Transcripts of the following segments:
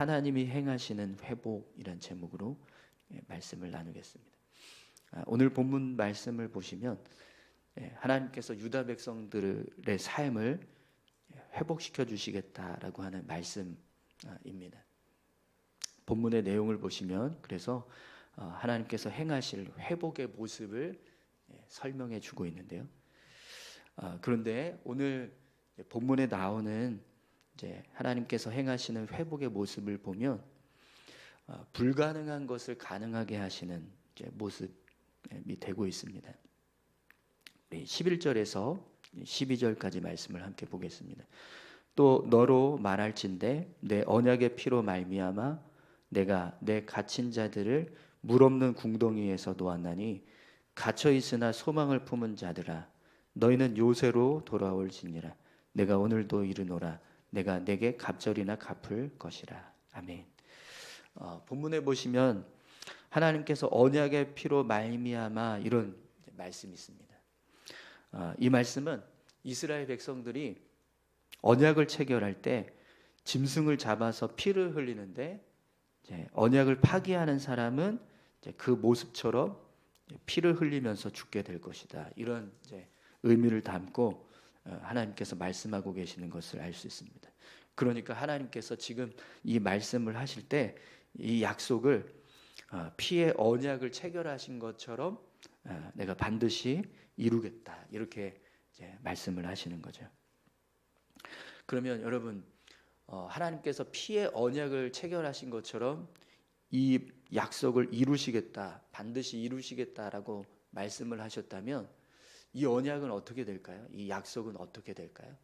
하나님이 행하시는 회복이란 제목으로 말씀을 나누겠습니다. 오늘 본문 말씀을 보시면 하나님께서 유다 백성들의 삶을 회복시켜 주시겠다라고 하는 말씀입니다. 본문의 내용을 보시면 그래서 하나님께서 행하실 회복의 모습을 설명해 주고 있는데요. 그런데 오늘 본문에 나오는 이제 하나님께서 행하시는 회복의 모습을 보면 불가능한 것을 가능하게 하시는 이제 모습이 되고 있습니다. 11절에서 12절까지 말씀을 함께 보겠습니다. 또 너로 말할진대 내 언약의 피로 말미암아 내가 내 갇힌 자들을 물 없는 궁덩이에서 놓았나니 갇혀 있으나 소망을 품은 자들아 너희는 요새로 돌아올지니라. 내가 오늘도 이르노라. 내가 내게 갑절이나 갚을 것이라. 아멘. 본문에 보시면 하나님께서 언약의 피로 말미암아 이런 말씀이 있습니다. 이 말씀은 이스라엘 백성들이 언약을 체결할 때 짐승을 잡아서 피를 흘리는데 언약을 파기하는 사람은 그 모습처럼 피를 흘리면서 죽게 될 것이다. 이런 의미를 담고 하나님께서 말씀하고 계시는 것을 알 수 있습니다. 그러니까 하나님께서 지금 이 말씀을 하실 때 이 약속을 피의 언약을 체결하신 것처럼 내가 반드시 이루겠다 이렇게 말씀을 하시는 거죠. 그러면 여러분 하나님께서 피의 언약을 체결하신 것처럼 이 약속을 이루시겠다 반드시 이루시겠다라고 말씀을 하셨다면 이 언약은 어떻게 될까요? 이 약속은 어떻게 될까요?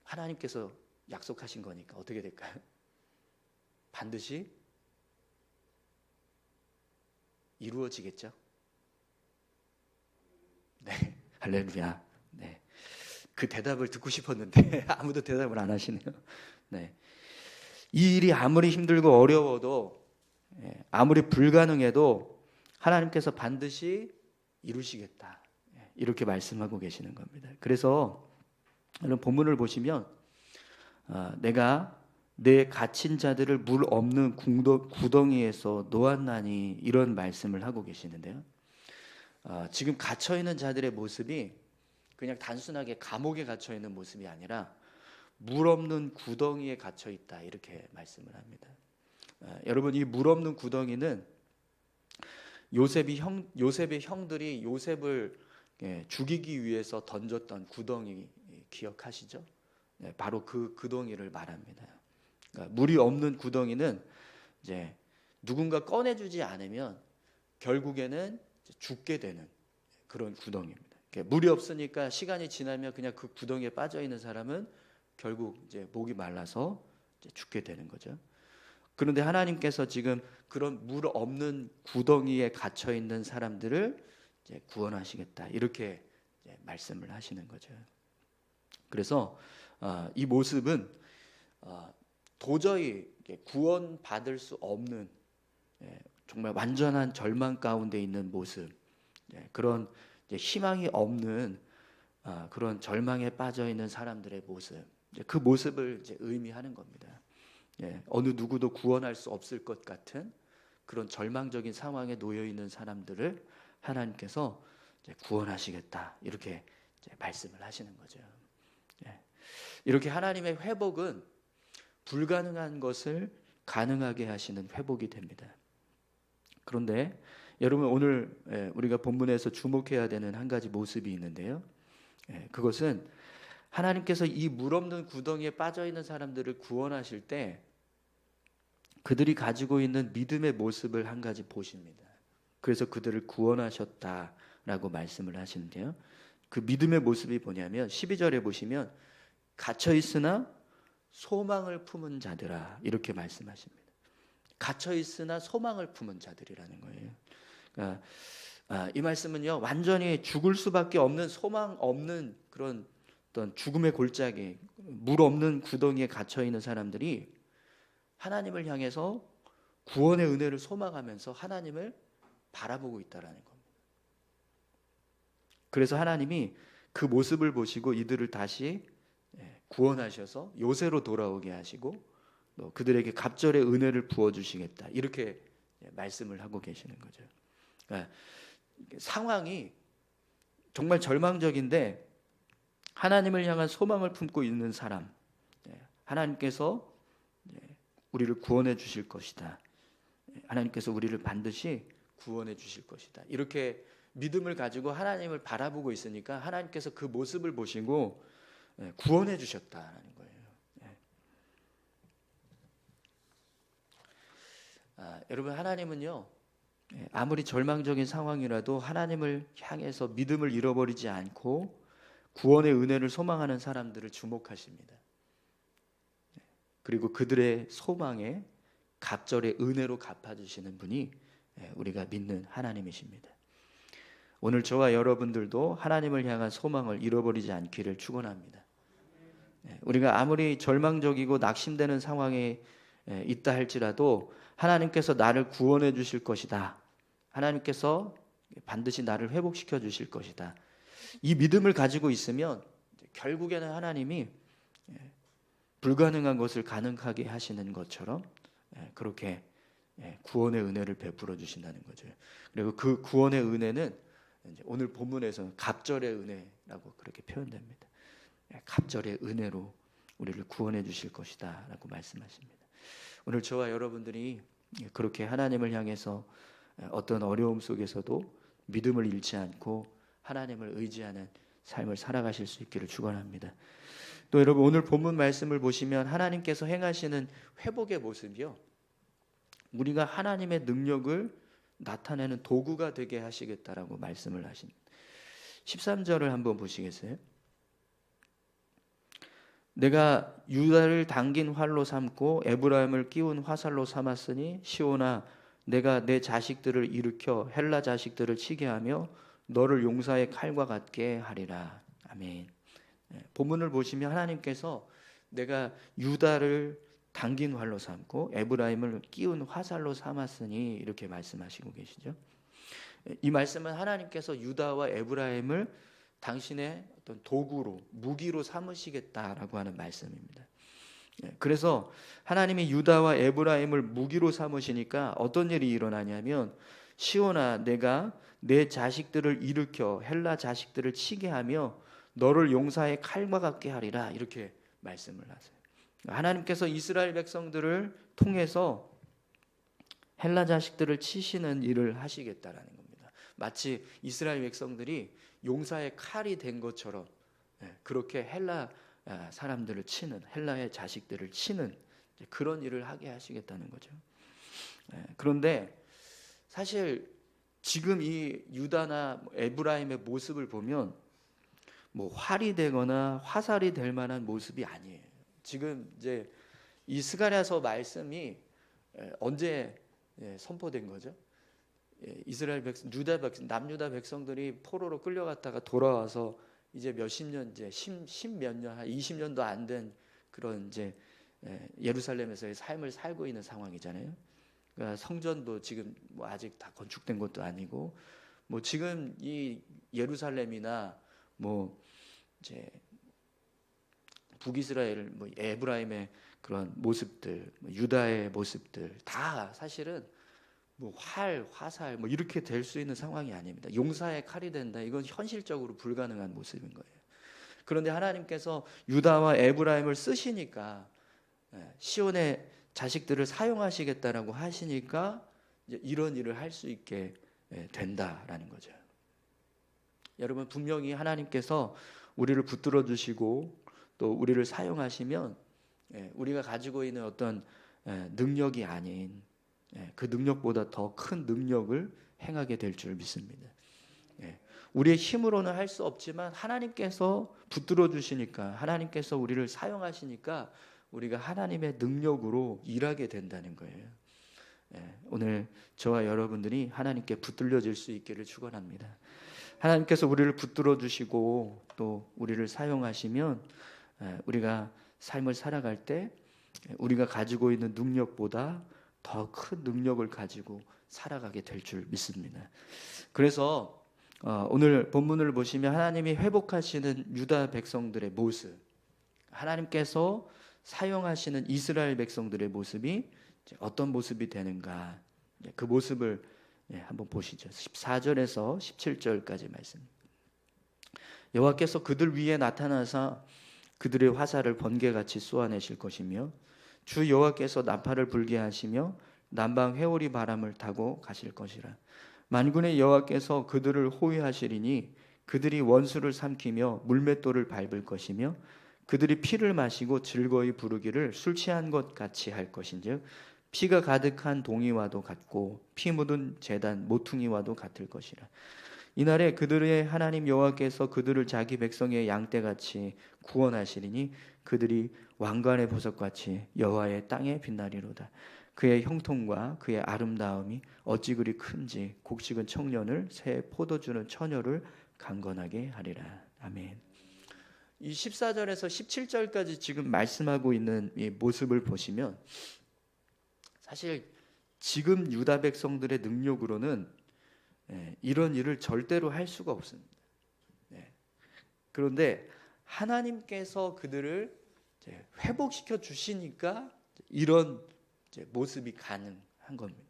하나님께서 약속하신 거니까 어떻게 될까요? 반드시 이루어지겠죠? 네, 할렐루야. 네, 그 대답을 듣고 싶었는데 아무도 대답을 안 하시네요. 네, 이 일이 아무리 힘들고 어려워도 아무리 불가능해도 하나님께서 반드시 이루시겠다 이렇게 말씀하고 계시는 겁니다. 그래서 이런 본문을 보시면 내가 내 갇힌 자들을 물 없는 구덩이에서 놓았나니 이런 말씀을 하고 계시는데요. 지금 갇혀 있는 자들의 모습이 그냥 단순하게 감옥에 갇혀 있는 모습이 아니라 물 없는 구덩이에 갇혀 있다 이렇게 말씀을 합니다. 여러분 이 물 없는 구덩이는 요셉의 형들이 요셉을 죽이기 위해서 던졌던 구덩이 기억하시죠? 바로 그 구덩이를 말합니다. 그러니까 물이 없는 구덩이는 이제 누군가 꺼내주지 않으면 결국에는 죽게 되는 그런 구덩이입니다. 물이 없으니까 시간이 지나면 그냥 그 구덩이에 빠져 있는 사람은 결국 이제 목이 말라서 이제 죽게 되는 거죠. 그런데 하나님께서 지금 그런 물 없는 구덩이에 갇혀 있는 사람들을 이제 구원하시겠다 이렇게 이제 말씀을 하시는 거죠. 그래서 이 모습은 도저히 구원받을 수 없는 정말 완전한 절망 가운데 있는 모습, 그런 희망이 없는 그런 절망에 빠져 있는 사람들의 모습, 그 모습을 의미하는 겁니다. 어느 누구도 구원할 수 없을 것 같은 그런 절망적인 상황에 놓여 있는 사람들을 하나님께서 구원하시겠다 이렇게 말씀을 하시는 거죠. 이렇게 하나님의 회복은 불가능한 것을 가능하게 하시는 회복이 됩니다. 그런데 여러분 오늘 우리가 본문에서 주목해야 되는 한 가지 모습이 있는데요. 그것은 하나님께서 이 물 없는 구덩이에 빠져 있는 사람들을 구원하실 때 그들이 가지고 있는 믿음의 모습을 한 가지 보십니다. 그래서 그들을 구원하셨다라고 말씀을 하시는데요. 그 믿음의 모습이 뭐냐면 12절에 보시면 갇혀 있으나 소망을 품은 자들아 이렇게 말씀하십니다. 갇혀 있으나 소망을 품은 자들이라는 거예요. 그러니까 이 말씀은요 완전히 죽을 수밖에 없는 소망 없는 그런 어떤 죽음의 골짜기, 물 없는 구덩이에 갇혀 있는 사람들이 하나님을 향해서 구원의 은혜를 소망하면서 하나님을 바라보고 있다라는 겁니다. 그래서 하나님이 그 모습을 보시고 이들을 다시 구원하셔서 요새로 돌아오게 하시고 또 그들에게 갑절의 은혜를 부어주시겠다, 이렇게 말씀을 하고 계시는 거죠. 그러니까 상황이 정말 절망적인데 하나님을 향한 소망을 품고 있는 사람, 하나님께서 우리를 구원해 주실 것이다, 하나님께서 우리를 반드시 구원해 주실 것이다, 이렇게 믿음을 가지고 하나님을 바라보고 있으니까 하나님께서 그 모습을 보시고 구원해 주셨다는 거예요. 여러분, 하나님은요, 아무리 절망적인 상황이라도 하나님을 향해서 믿음을 잃어버리지 않고 구원의 은혜를 소망하는 사람들을 주목하십니다. 그리고 그들의 소망에 갑절의 은혜로 갚아주시는 분이 우리가 믿는 하나님이십니다. 오늘 저와 여러분들도 하나님을 향한 소망을 잃어버리지 않기를 축원합니다. 우리가 아무리 절망적이고 낙심되는 상황에 있다 할지라도 하나님께서 나를 구원해 주실 것이다, 하나님께서 반드시 나를 회복시켜 주실 것이다, 이 믿음을 가지고 있으면 결국에는 하나님이 불가능한 것을 가능하게 하시는 것처럼 그렇게 구원의 은혜를 베풀어 주신다는 거죠. 그리고 그 구원의 은혜는 오늘 본문에서는 갑절의 은혜라고 그렇게 표현됩니다. 갑절의 은혜로 우리를 구원해 주실 것이다 라고 말씀하십니다. 오늘 저와 여러분들이 그렇게 하나님을 향해서 어떤 어려움 속에서도 믿음을 잃지 않고 하나님을 의지하는 삶을 살아가실 수 있기를 축원합니다. 또 여러분, 오늘 본문 말씀을 보시면 하나님께서 행하시는 회복의 모습이요, 우리가 하나님의 능력을 나타내는 도구가 되게 하시겠다라고 말씀을 하십니다. 13절을 한번 보시겠어요? 내가 유다를 당긴 활로 삼고 에브라임을 끼운 화살로 삼았으니 시온아, 내가 내 자식들을 일으켜 헬라 자식들을 치게 하며 너를 용사의 칼과 같게 하리라. 아멘. 본문을 보시면 하나님께서 내가 유다를 당긴 활로 삼고 에브라임을 끼운 화살로 삼았으니 이렇게 말씀하시고 계시죠. 이 말씀은 하나님께서 유다와 에브라임을 당신의 어떤 도구로, 무기로 삼으시겠다라고 하는 말씀입니다. 그래서 하나님이 유다와 에브라임을 무기로 삼으시니까 어떤 일이 일어나냐면 시온아, 내가 내 자식들을 일으켜 헬라 자식들을 치게 하며 너를 용사의 칼과 같게 하리라, 이렇게 말씀을 하세요. 하나님께서 이스라엘 백성들을 통해서 헬라 자식들을 치시는 일을 하시겠다라는 겁니다. 마치 이스라엘 백성들이 용사의 칼이 된 것처럼 그렇게 헬라 사람들을 치는, 헬라의 자식들을 치는 그런 일을 하게 하시겠다는 거죠. 그런데 사실 지금 이 유다나 에브라임의 모습을 보면 뭐 활이 되거나 화살이 될 만한 모습이 아니에요. 지금 이제 이 스가랴서 말씀이 언제 선포된 거죠? 이스라엘 백성, 유다 백성, 남유다 백성들이 포로로 끌려갔다가 돌아와서 이제 몇십 년, 이제 십몇 년, 한 20년도 안 된 그런 이제 예루살렘에서의 삶을 살고 있는 상황이잖아요. 그러니까 성전도 지금 뭐 아직 다 건축된 것도 아니고, 뭐 지금 이 예루살렘이나 뭐 이제 북이스라엘, 뭐 에브라임의 그런 모습들, 뭐 유다의 모습들 다 사실은 뭐 활, 화살 뭐 이렇게 될 수 있는 상황이 아닙니다. 용사의 칼이 된다, 이건 현실적으로 불가능한 모습인 거예요. 그런데 하나님께서 유다와 에브라임을 쓰시니까, 시온의 자식들을 사용하시겠다라고 하시니까 이제 이런 일을 할 수 있게 된다라는 거죠. 여러분, 분명히 하나님께서 우리를 붙들어 주시고 또 우리를 사용하시면 우리가 가지고 있는 어떤 능력이 아닌 그 능력보다 더 큰 능력을 행하게 될 줄 믿습니다. 우리의 힘으로는 할 수 없지만 하나님께서 붙들어 주시니까, 하나님께서 우리를 사용하시니까 우리가 하나님의 능력으로 일하게 된다는 거예요. 오늘 저와 여러분들이 하나님께 붙들려질 수 있기를 축원합니다. 하나님께서 우리를 붙들어 주시고 또 우리를 사용하시면 우리가 삶을 살아갈 때 우리가 가지고 있는 능력보다 더 큰 능력을 가지고 살아가게 될 줄 믿습니다. 그래서 오늘 본문을 보시면 하나님이 회복하시는 유다 백성들의 모습, 하나님께서 사용하시는 이스라엘 백성들의 모습이 어떤 모습이 되는가, 그 모습을 한번 보시죠. 14절에서 17절까지 말씀. 여호와께서 그들 위에 나타나사 그들의 화살을 번개같이 쏘아내실 것이며 주 여호와께서 나팔을 불게 하시며 남방 회오리 바람을 타고 가실 것이라. 만군의 여호와께서 그들을 호위하시리니 그들이 원수를 삼키며 물맷돌을 밟을 것이며 그들이 피를 마시고 즐거이 부르기를 술 취한 것 같이 할 것인즉 피가 가득한 동이와도 같고 피 묻은 제단 모퉁이와도 같을 것이라. 이날에 그들의 하나님 여호와께서 그들을 자기 백성의 양떼같이 구원하시리니 그들이 왕관의 보석같이 여호와의 땅에 빛나리로다. 그의 형통과 그의 아름다움이 어찌 그리 큰지 곡식은 청년을 새 포도주는 처녀를 강건하게 하리라. 아멘. 이 14절에서 17절까지 지금 말씀하고 있는 이 모습을 보시면 사실 지금 유다 백성들의 능력으로는 이런 일을 절대로 할 수가 없습니다. 그런데 하나님께서 그들을 회복시켜 주시니까 이런 모습이 가능한 겁니다.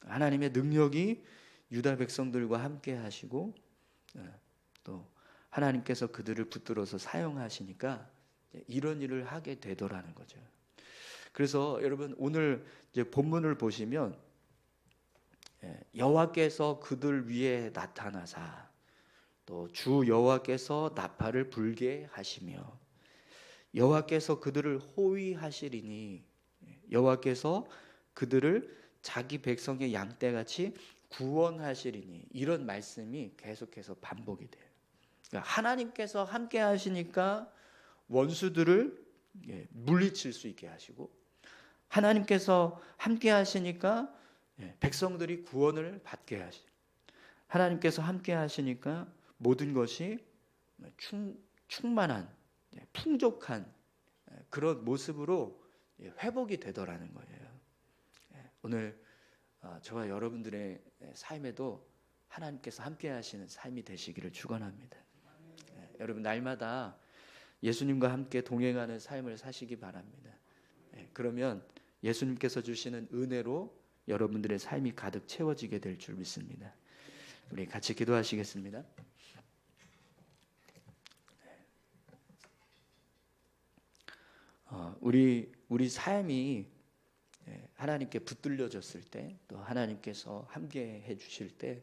하나님의 능력이 유다 백성들과 함께 하시고 또 하나님께서 그들을 붙들어서 사용하시니까 이런 일을 하게 되더라는 거죠. 그래서 여러분 오늘 이제 본문을 보시면 여호와께서 그들 위에 나타나사 또 주 여호와께서 나팔을 불게 하시며 여호와께서 그들을 호위하시리니 여호와께서 그들을 자기 백성의 양떼같이 구원하시리니 이런 말씀이 계속해서 반복이 돼요. 그러니까 하나님께서 함께 하시니까 원수들을 물리칠 수 있게 하시고 하나님께서 함께 하시니까 백성들이 구원을 받게 하시고 하나님께서 함께 하시니까 모든 것이 충만한 풍족한 그런 모습으로 회복이 되더라는 거예요. 오늘 저와 여러분들의 삶에도 하나님께서 함께 하시는 삶이 되시기를 축원합니다. 여러분 날마다 예수님과 함께 동행하는 삶을 사시기 바랍니다. 그러면 예수님께서 주시는 은혜로 여러분들의 삶이 가득 채워지게 될 줄 믿습니다. 우리 같이 기도하시겠습니다. 우리 삶이 하나님께 붙들려졌을 때, 또 하나님께서 함께 해주실 때,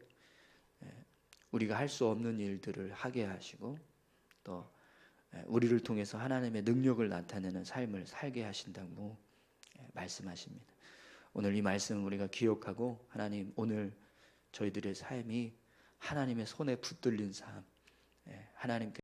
우리가 할 수 없는 일들을 하게 하시고, 또 우리를 통해서 하나님의 능력을 나타내는 삶을 살게 하신다고 말씀하십니다. 오늘 이 말씀 우리가 기억하고 하나님 오늘 저희들의 삶이 하나님의 손에 붙들린 삶, 하나님께